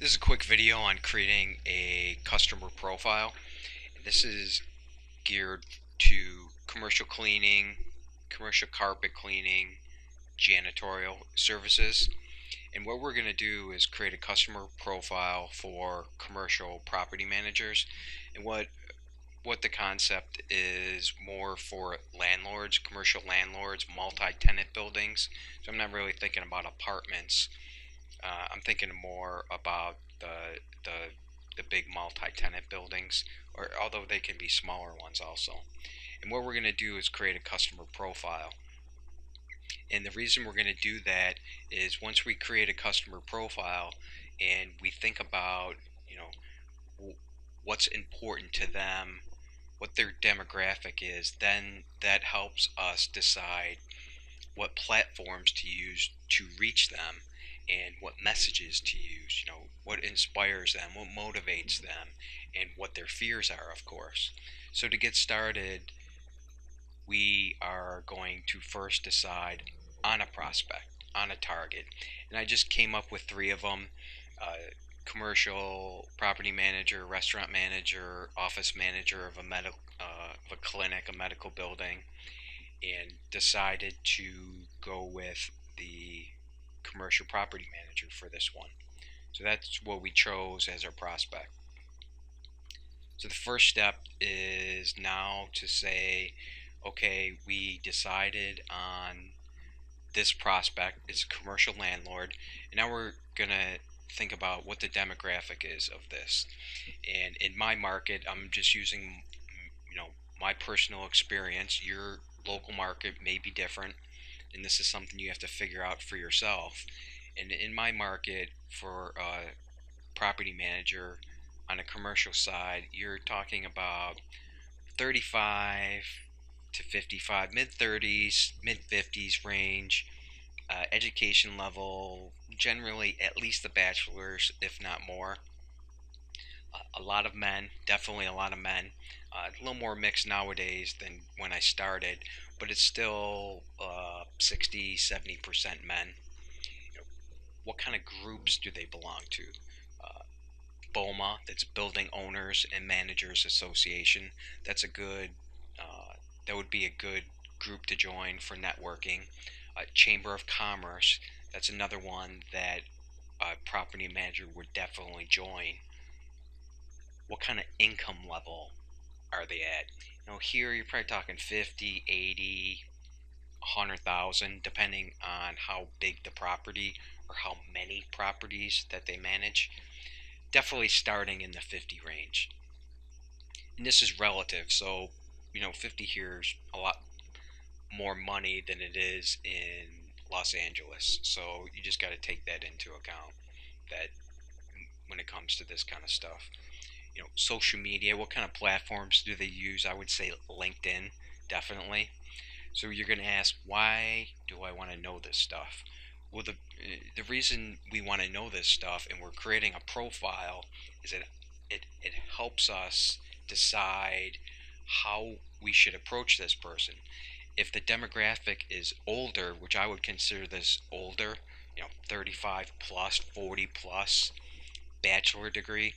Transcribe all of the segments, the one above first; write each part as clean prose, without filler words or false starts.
This is a quick video on creating a customer profile. This is geared to commercial cleaning, commercial carpet cleaning, janitorial services. And what we're going to do is create a customer profile for commercial property managers. And what the concept is more for landlords, commercial landlords, multi-tenant buildings. So I'm not really thinking about apartments. I'm thinking more about the big multi-tenant buildings, or although they can be smaller ones also. And what we're going to do is create a customer profile. And the reason we're going to do that is once we create a customer profile and we think about, you know, what's important to them, what their demographic is, then that helps us decide what platforms to use to reach them and what messages to use, what inspires them, what motivates them, and what their fears are, of course. So to get started, we are going to first decide on a prospect, on a target. And I just came up with three of them: commercial property manager, restaurant manager, office manager of a clinic, a medical building, and decided to go with the commercial property manager for this one. So that's what we chose as our prospect. So the first step is now to say, okay, we decided on this prospect. It's a commercial landlord, and now we're gonna think about what the demographic is of this. And in my market, I'm just using, my personal experience. Your local market may be different, and this is something you have to figure out for yourself. And in my market, for a property manager on a commercial side, you're talking about 35 to 55, mid 30s, mid 50s range. Education level, generally at least a bachelor's, if not more. A lot of men, definitely a lot of men. A little more mixed nowadays than when I started, but it's still 60, 70% men. You know, what kind of groups do they belong to? Uh, BOMA, that's Building Owners and Managers Association. That's a good, that would be a good group to join for networking. Chamber of Commerce, that's another one that a property manager would definitely join. What kind of income level are they at? Here you're probably talking 50, 80, 100,000, depending on how big the property or how many properties that they manage. Definitely starting in the 50 range. And this is relative, so 50 here is a lot more money than it is in Los Angeles. So you just got to take that into account, that when it comes to this kind of stuff. Social media, what kind of platforms do they use? I would say LinkedIn, definitely. So you're going to ask, why do I want to know this stuff? Well, the reason we want to know this stuff and we're creating a profile is that it helps us decide how we should approach this person. If the demographic is older, which I would consider this older, 35 plus, 40 plus, bachelor degree,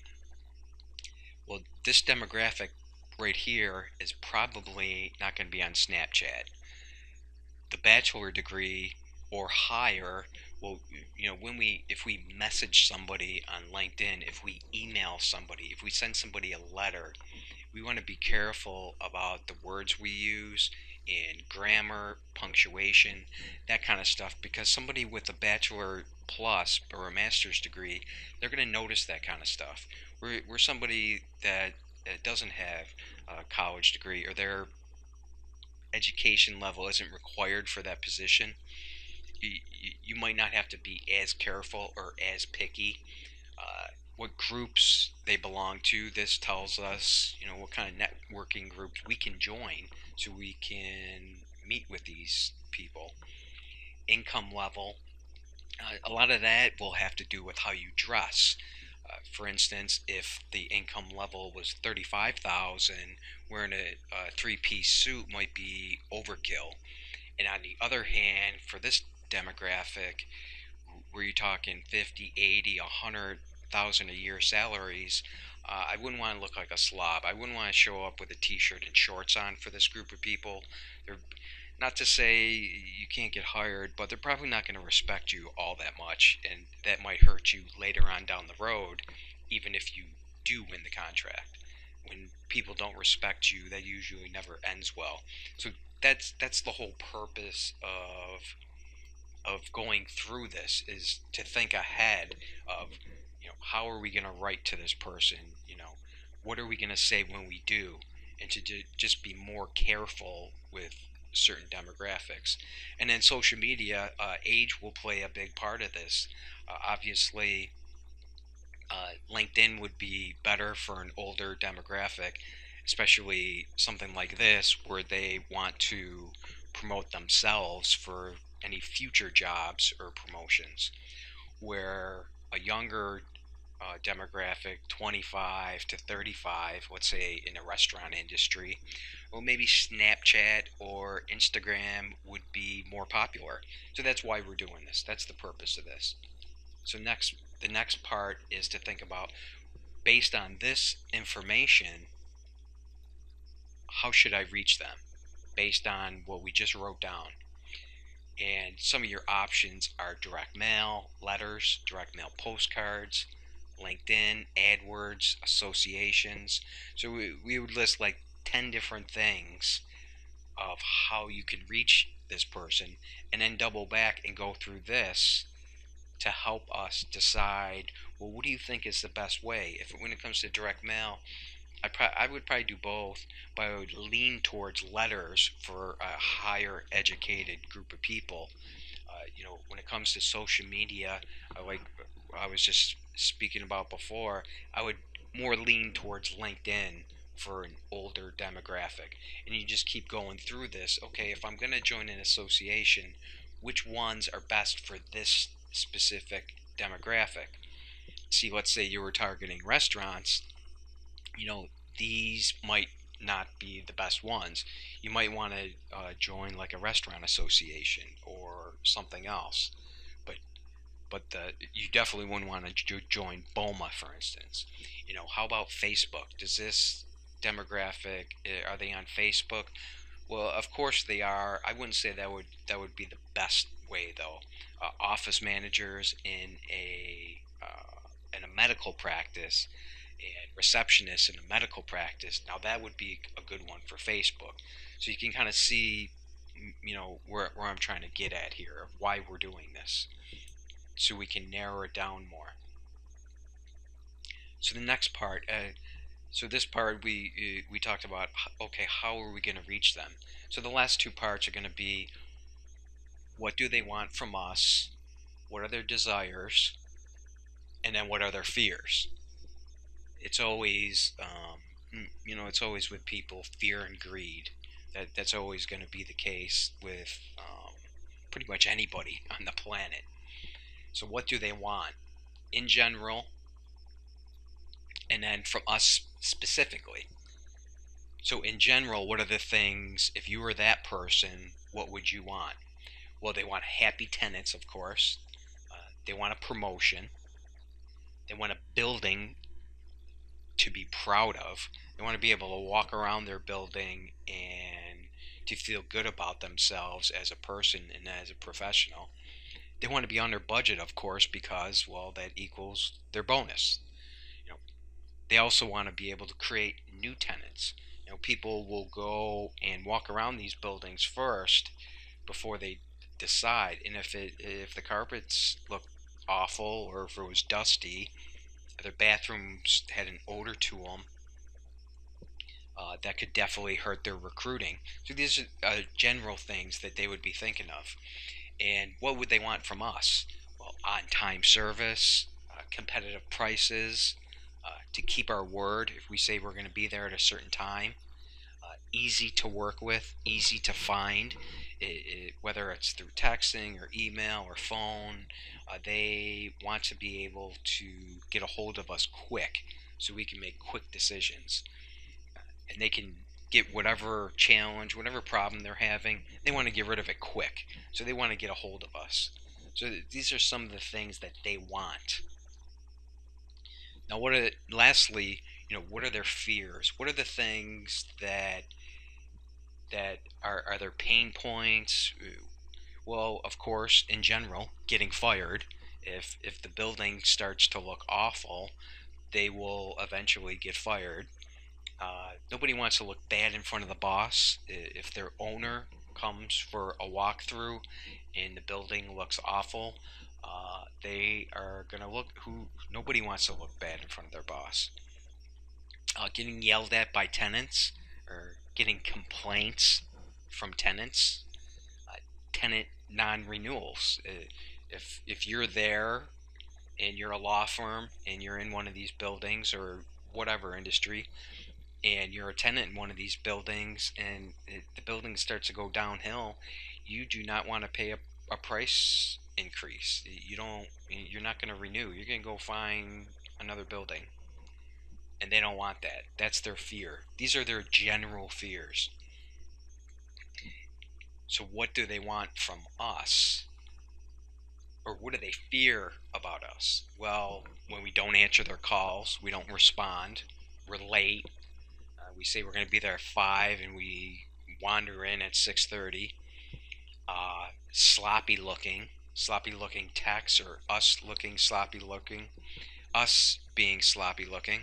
well, this demographic right here is probably not going to be on Snapchat. The bachelor degree or higher, well, if we message somebody on LinkedIn, if we email somebody, if we send somebody a letter, we want to be careful about the words we use in grammar, punctuation, that kind of stuff, because somebody with a bachelor plus or a master's degree, they're going to notice that kind of stuff. We're somebody that doesn't have a college degree, or their education level isn't required for that position. You might not have to be as careful or as picky. What groups they belong to, this tells us, what kind of networking groups we can join so we can meet with these people. Income level, a lot of that will have to do with how you dress. For instance, if the income level was 35,000, wearing a three-piece suit might be overkill. And on the other hand, for this demographic, where you're talking 50, 80, 100, $100,000 a year salaries, I wouldn't want to look like a slob. I wouldn't want to show up with a t-shirt and shorts on for this group of people. They're not to say you can't get hired, but they're probably not going to respect you all that much, and that might hurt you later on down the road, even if you do win the contract. When people don't respect you, that usually never ends well. So that's the whole purpose of going through this, is to think ahead of, how are we going to write to this person, what are we going to say when we do, and to just be more careful with certain demographics. And then social media, age will play a big part of this. Obviously, LinkedIn would be better for an older demographic, especially something like this where they want to promote themselves for any future jobs or promotions. Where a younger demographic, 25 to 35, let's say in the restaurant industry, well, maybe Snapchat or Instagram would be more popular. So that's why we're doing this. That's the purpose of this. So the next part is to think about, based on this information, how should I reach them based on what we just wrote down. And some of your options are direct mail, letters, direct mail postcards, LinkedIn, AdWords, associations. So we would list like 10 different things of how you can reach this person, and then double back and go through this to help us decide, well, what do you think is the best way? If when it comes to direct mail, I would probably do both, but I would lean towards letters for a higher educated group of people. When it comes to social media, like I was just speaking about before, I would more lean towards LinkedIn for an older demographic. And you just keep going through this. Okay, if I'm going to join an association, which ones are best for this specific demographic? See, let's say you were targeting restaurants, you know, these might not be the best ones. You might want to join like a restaurant association or something else. But you definitely wouldn't want to join BOMA, for instance. How about Facebook? Does this demographic, are they on Facebook? Well, of course they are. I wouldn't say that would be the best way though. Office managers in a medical practice, and receptionists in a medical practice. Now that would be a good one for Facebook. So you can kind of see, where I'm trying to get at here of why we're doing this, so we can narrow it down more. So the next part, so this part we talked about. Okay, how are we going to reach them? So the last two parts are going to be, what do they want from us? What are their desires? And then what are their fears? It's always, it's always with people, fear and greed. That's always going to be the case with pretty much anybody on the planet. So what do they want in general, and then from us specifically? So in general, what are the things, if you were that person, what would you want? Well, they want happy tenants, of course. They want a promotion. They want a building to be proud of. They want to be able to walk around their building and to feel good about themselves as a person and as a professional. They want to be under budget, of course, because, well, that equals their bonus. You know, they also want to be able to create new tenants. People will go and walk around these buildings first before they decide. And if the carpets look awful, or if it was dusty, their bathrooms had an odor to them, that could definitely hurt their recruiting. So these are general things that they would be thinking of. And what would they want from us? Well, on-time service, competitive prices, to keep our word if we say we're going to be there at a certain time, easy to work with, easy to find, whether it's through texting or email or phone. They want to be able to get a hold of us quick so we can make quick decisions. And they can get whatever challenge, whatever problem they're having, they want to get rid of it quick. So they want to get a hold of us. So these are some of the things that they want. Now, lastly, what are their fears? What are the things that are their pain points? Well, of course, in general, getting fired. If the building starts to look awful, they will eventually get fired. Nobody wants to look bad in front of the boss. If their owner comes for a walkthrough and the building looks awful, they are gonna look. Who Nobody wants to look bad in front of their boss. Getting yelled at by tenants or getting complaints from tenants. Uh, Tenant non-renewals. If you're there and you're a law firm and you're in one of these buildings or whatever industry, and you're a tenant in one of these buildings and the building starts to go downhill, you do not want to pay a price increase. You're not going to renew. You're going to go find another building, and they don't want that. That's their fear. These are their general fears. So what do they want from us, or what do they fear about us? Well, when we don't answer their calls, we don't respond, we're late. We say we're going to be there at 5 and we wander in at 6:30. Sloppy looking texts, or us looking sloppy looking, us being sloppy looking,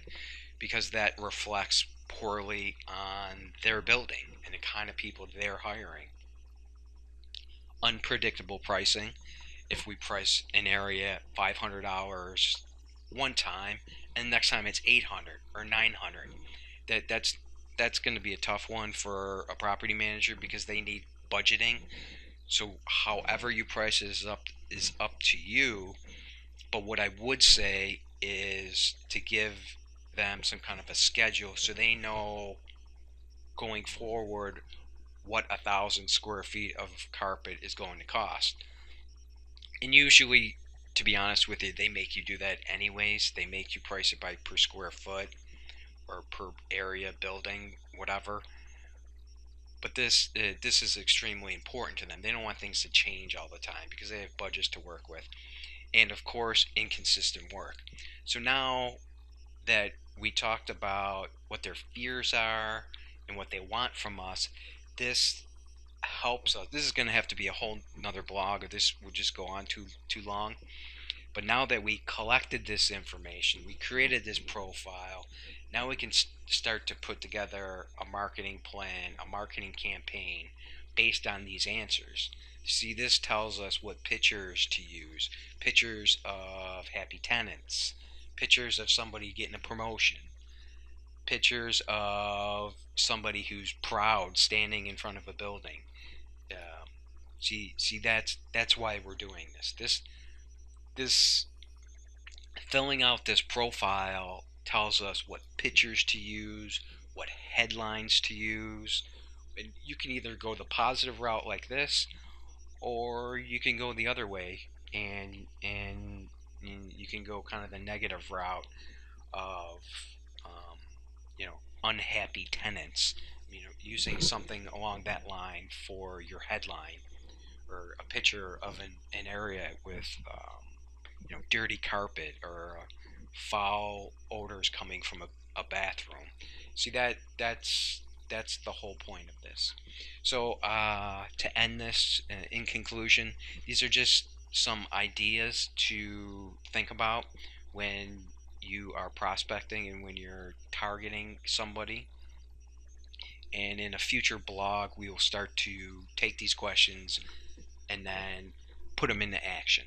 because that reflects poorly on their building and the kind of people they're hiring. Unpredictable pricing. If we price an area at $500 one time and next time it's 800 or 900, that's going to be a tough one for a property manager because they need budgeting. So however you price is up to you. But what I would say is to give them some kind of a schedule so they know going forward what 1,000 square feet of carpet is going to cost. And usually, to be honest with you, they make you do that anyways. They make you price it by per square foot or per area building, whatever. But this is extremely important to them. They don't want things to change all the time because they have budgets to work with, and of course, inconsistent work. So now that we talked about what their fears are and what they want from us, this helps us. This is going to have to be a whole another blog, or this would just go on too long. But now that we collected this information, we created this profile, now we can start to put together a marketing plan, a marketing campaign based on these answers. See, this tells us what pictures to use: pictures of happy tenants, pictures of somebody getting a promotion, pictures of somebody who's proud standing in front of a building. Um, see, that's why we're doing this. This filling out this profile tells us what pictures to use, what headlines to use. And you can either go the positive route like this, or you can go the other way and you can go kind of the negative route of um, unhappy tenants. Using something along that line for your headline, or a picture of an area with dirty carpet or foul odors coming from a bathroom. See, that's the whole point of this. So to end this, in conclusion, these are just some ideas to think about when you are prospecting and when you're targeting somebody. And in a future blog, we will start to take these questions and then put them into action.